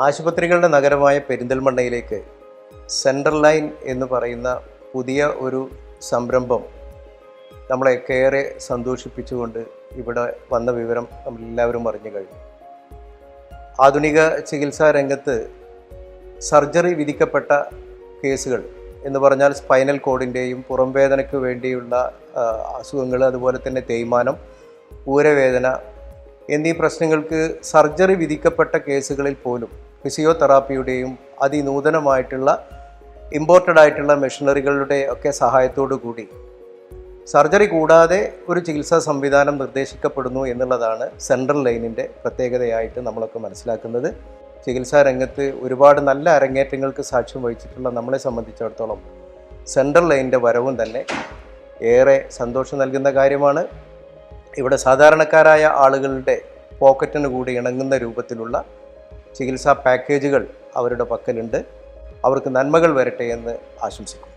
ആശുപത്രികളുടെ നഗരമായ പെരിന്തൽമണ്ണയിലേക്ക് central line എന്ന് പറയുന്ന പുതിയ ഒരു സംരംഭം നമ്മളെയൊക്കെ ഏറെ സന്തോഷിപ്പിച്ചുകൊണ്ട് ഇവിടെ വന്ന വിവരം നമ്മളെല്ലാവരും അറിഞ്ഞു കഴിഞ്ഞു. ആധുനിക ചികിത്സാ രംഗത്ത് സർജറി വിധിക്കപ്പെട്ട കേസുകൾ എന്ന് പറഞ്ഞാൽ സ്പൈനൽ കോഡിൻ്റെയും പുറംവേദനയ്ക്ക് വേണ്ടിയുള്ള അസുഖങ്ങൾ, അതുപോലെ തന്നെ തേയ്മാനം, ഊരവേദന എന്നീ പ്രശ്നങ്ങൾക്ക് സർജറി വിധിക്കപ്പെട്ട കേസുകളിൽ പോലും ഫിസിയോതെറാപ്പിയുടെയും അതിനൂതനമായിട്ടുള്ള ഇമ്പോർട്ടഡ് ആയിട്ടുള്ള മെഷീനറികളുടെ ഒക്കെ സഹായത്തോടു കൂടി സർജറി കൂടാതെ ഒരു ചികിത്സാ സംവിധാനം നിർദ്ദേശിക്കപ്പെടുന്നു എന്നുള്ളതാണ് സെൻട്രൽ ലൈനിൻ്റെ പ്രത്യേകതയായിട്ട് നമ്മളൊക്കെ മനസ്സിലാക്കുന്നത്. ചികിത്സാ രംഗത്ത് ഒരുപാട് നല്ല അരങ്ങേറ്റങ്ങൾക്ക് സാക്ഷ്യം വഹിച്ചിട്ടുള്ള നമ്മളെ സംബന്ധിച്ചിടത്തോളം സെൻട്രൽ ലൈനിൻ്റെ വരവും തന്നെ ഏറെ സന്തോഷം നൽകുന്ന കാര്യമാണ്. ഇവിടെ സാധാരണക്കാരായ ആളുകളുടെ പോക്കറ്റിന് കൂടി ഇണങ്ങുന്ന രൂപത്തിലുള്ള ചികിത്സാ പാക്കേജുകൾ അവരുടെ പക്കലുണ്ട്. അവർക്ക് നന്മകൾ വരട്ടെ എന്ന് ആശംസിക്കുന്നു.